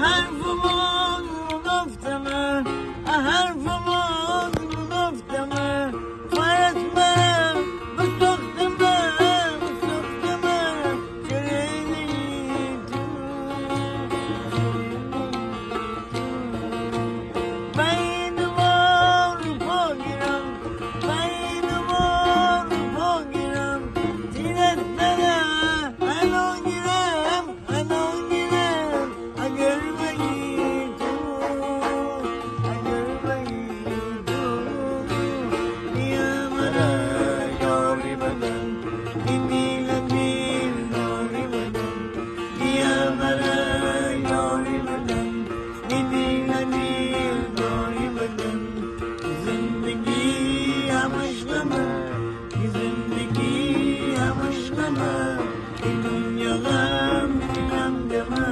حرفمون گفتمه حرفمون گفتمه فرسمه بسختمه چرینی تو بینوار پاگیرم بینوار پاگیرم تیرت نده هنو گیرم اگر بگی تو بیا مرا یاری بدن این دیل یاری بدن بیا مرا یاری بدن این دیل یاری بدن زندگی هم عشقمه زندگی هم عشقمه این دنیا غم نیم دمه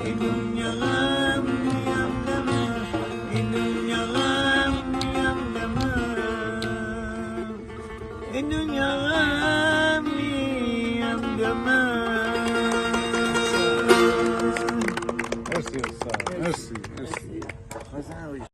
این دنیا غم نیم دمه این دنیا غم نیم دمه این دنیا غم نیم دمه